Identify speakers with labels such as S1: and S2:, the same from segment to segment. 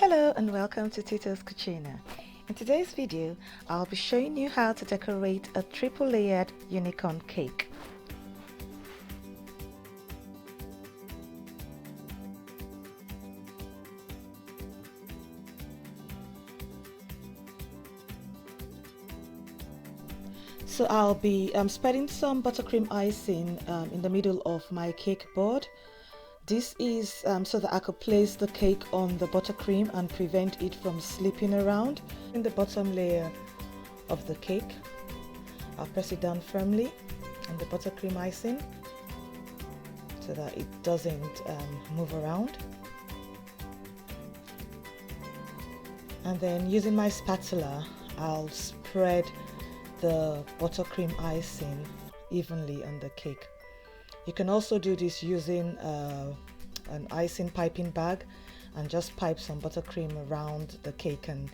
S1: Hello and welcome to Tito's Cucina. In today's video, I'll be showing you how to decorate a triple layered unicorn cake. So I'll be spreading some buttercream icing in the middle of my cake board. This is so that I could place the cake on the buttercream and prevent it from slipping around. In the bottom layer of the cake, I'll press it down firmly on the buttercream icing so that it doesn't move around. And then using my spatula, I'll spread the buttercream icing evenly on the cake. You can also do this using an icing piping bag and just pipe some buttercream around the cake and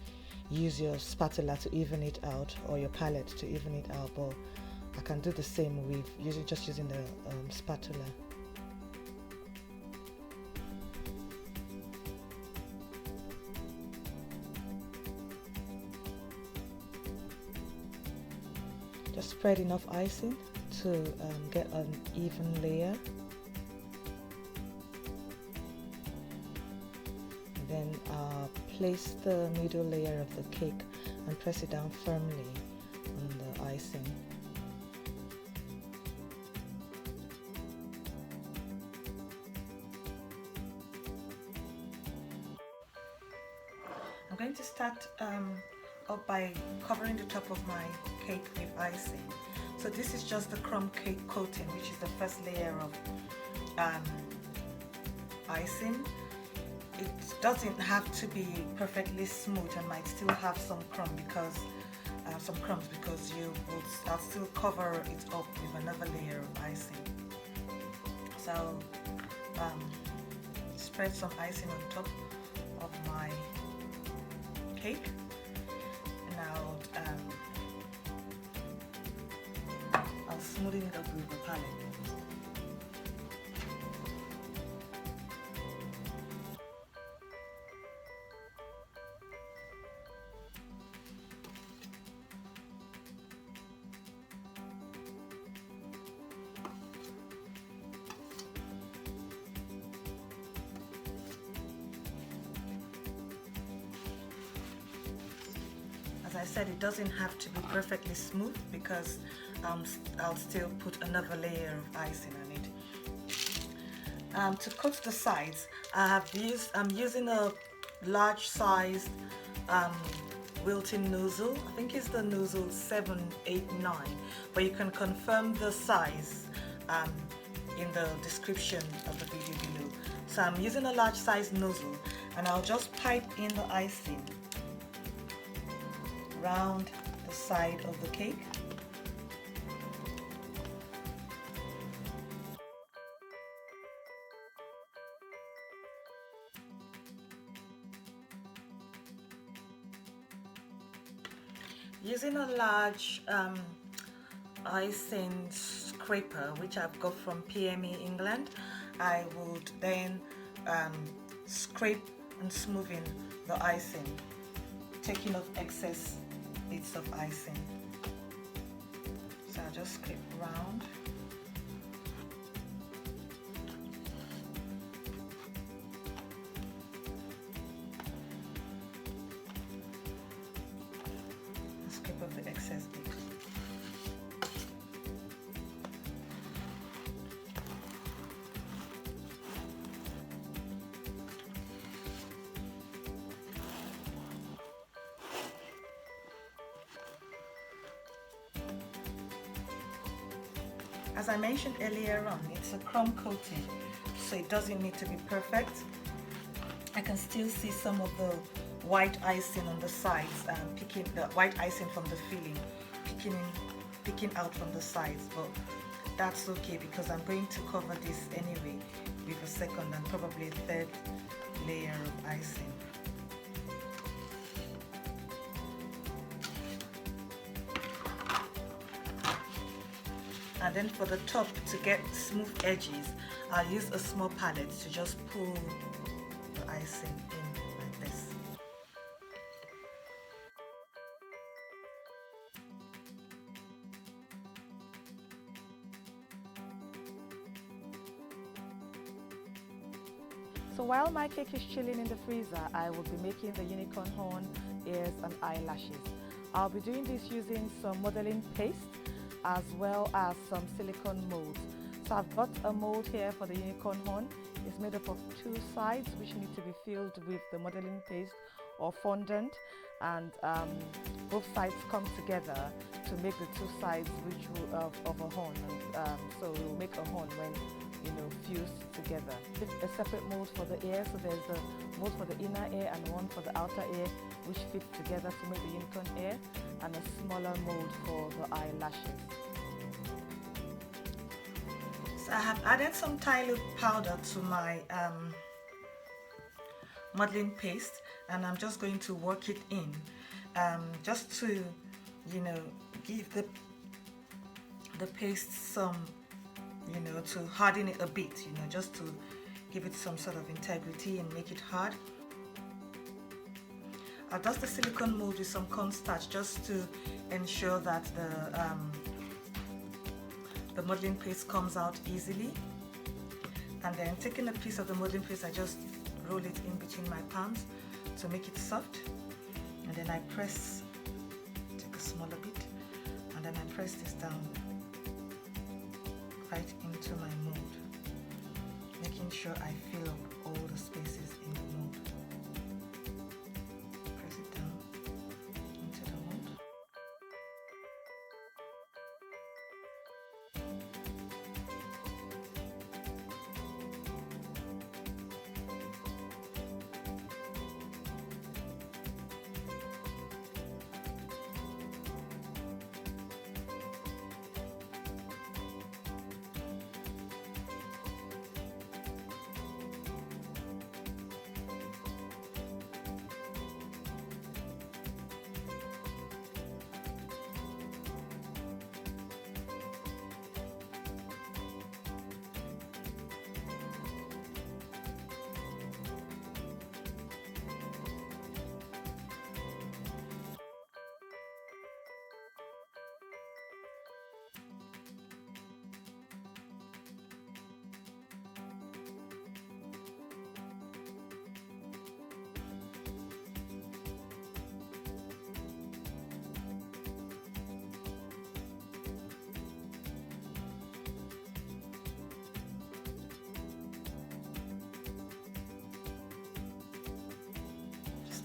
S1: use your spatula to even it out, or your palette to even it out, but I can do the same with just using the spatula. Just spread enough icing to get an even layer. Then place the middle layer of the cake and press it down firmly on the icing. I'm going to start up by covering the top of my cake with icing. So this is just the crumb cake coating, which is the first layer of icing. It doesn't have to be perfectly smooth and might still have some crumbs because I'll still cover it up with another layer of icing. So spread some icing on top of my cake. Now I'll smoothen it up with the palette. As I said, it doesn't have to be perfectly smooth because I'll still put another layer of icing on it. To coat the sides, I'm using a large sized wilton nozzle. I think it's the nozzle 789, but you can confirm the size in the description of the video below. So I'm using a large sized nozzle and I'll just pipe in the icing around the side of the cake. Using a large icing scraper, which I've got from PME England, I would then scrape and smoothen the icing, taking off excess bits of icing. So I'll just scrape around. And scrape off the excess bit. As I mentioned earlier on, it's a crumb coating, so it doesn't need to be perfect. I can still see some of the white icing on the sides, picking the white icing from the filling, picking out from the sides, but that's okay because I'm going to cover this anyway with a second and probably a third layer of icing. And then for the top, to get smooth edges, I'll use a small palette to just pull the icing in like this. So while my cake is chilling in the freezer, I will be making the unicorn horn, ears and eyelashes. I'll be doing this using some modeling paste as well as some silicone molds. So I've got a mold here for the unicorn horn. It's made up of 2 sides which need to be filled with the modeling paste or fondant, and both sides come together to make the 2 sides which will, of a horn, and so it will make a horn when fused together. A separate mold for the ear, so there's the mold for the inner ear and one for the outer ear which fit together to make the unicorn ear, and a smaller mold for the eyelashes. So I have added some Tilo powder to my modeling paste, and I'm just going to work it in just to give the paste some to harden it a bit, just to give it some sort of integrity and make it hard. I'll dust the silicone mold with some cornstarch just to ensure that the modeling paste comes out easily. And then taking a piece of the modeling paste, I just roll it in between my palms to make it soft. And then I take a smaller bit, and then I press this down right into my mold, making sure I fill up all the spaces in the mold. Press it down into the mold.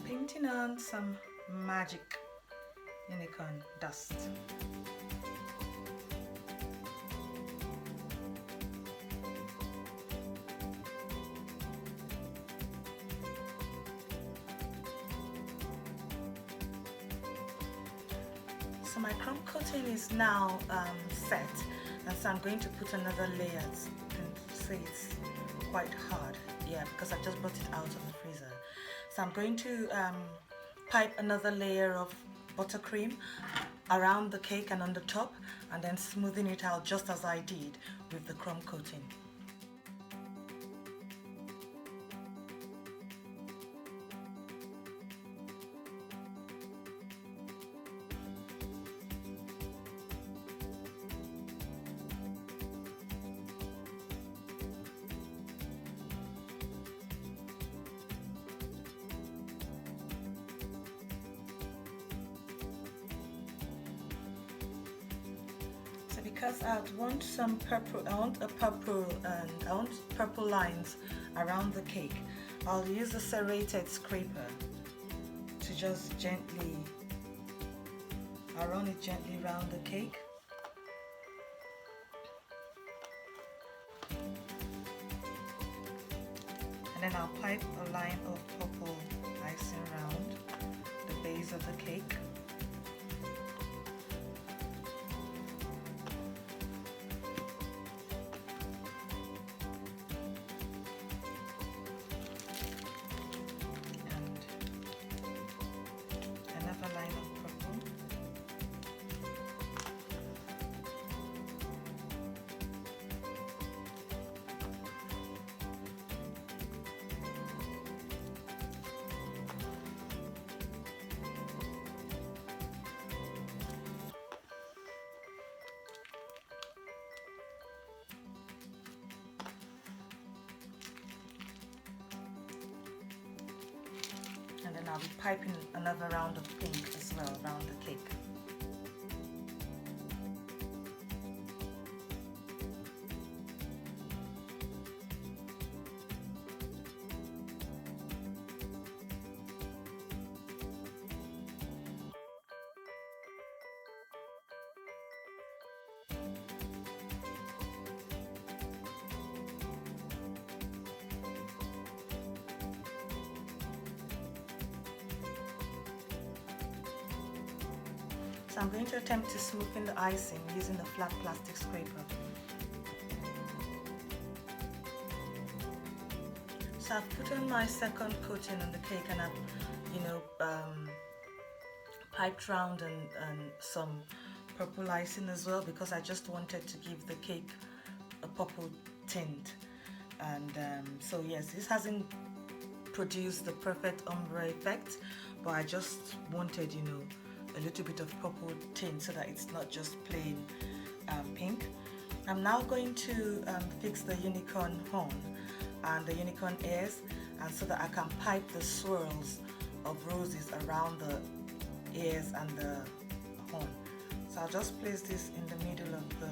S1: Painting on some magic unicorn dust. So my crumb coating is now set, and so I'm going to put another layer. You can see it's quite hard, yeah, because I just brought it out of the freezer. So I'm going to pipe another layer of buttercream around the cake and on the top, and then smoothing it out just as I did with the crumb coating. Because I want some purple, I want purple lines around the cake, I'll use a serrated scraper to just gently, I'll run it gently around the cake. And then I'll pipe a line of purple icing around the base of the cake. then I'll be piping another round of pink as well around the cake. So I'm going to attempt to smoothen the icing using the flat plastic scraper. So I've put on my second coating on the cake, and I've, piped round and some purple icing as well, because I just wanted to give the cake a purple tint. And so yes, this hasn't produced the perfect ombre effect, but I just wanted, a little bit of purple tint so that it's not just plain pink. I'm now going to fix the unicorn horn and the unicorn ears, and so that I can pipe the swirls of roses around the ears and the horn. So I'll just place this in the middle of the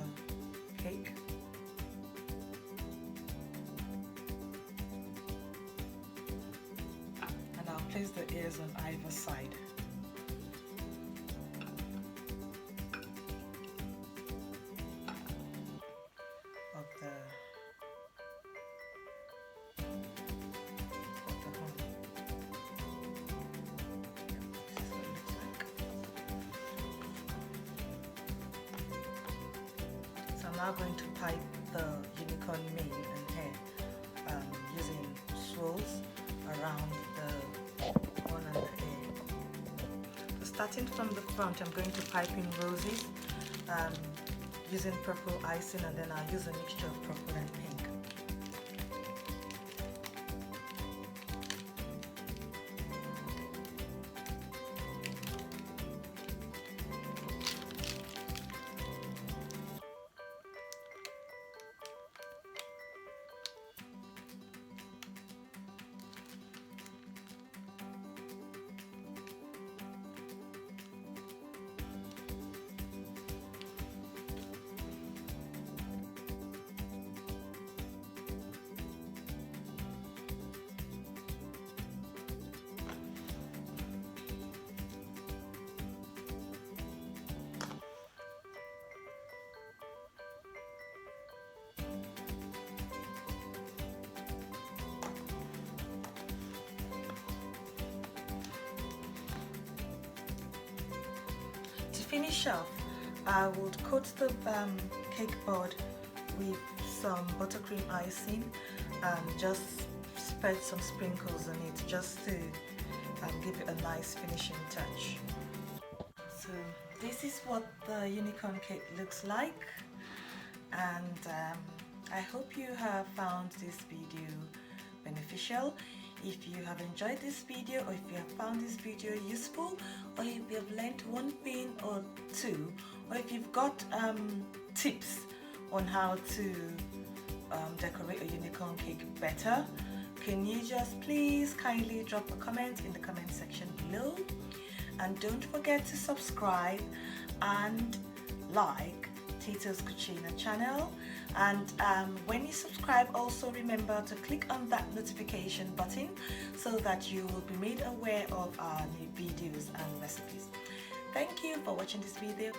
S1: cake. And I'll place the ears on either side. I'm now going to pipe the unicorn mane and hair using swirls around the horn and the ear. So starting from the front, I'm going to pipe in roses using purple icing, and then I'll use a mixture of purple and pink. To finish off, I would coat the cake board with some buttercream icing and just spread some sprinkles on it, just to give it a nice finishing touch. So this is what the unicorn cake looks like, and I hope you have found this video beneficial. If you have enjoyed this video, or if you have found this video useful, or if you have learned one thing or two, or if you've got tips on how to decorate a unicorn cake better, can you just please kindly drop a comment in the comment section below? And don't forget to subscribe and like Tito's Cucina channel. And when you subscribe, also remember to click on that notification button so that you will be made aware of our new videos and recipes. Thank you for watching this video.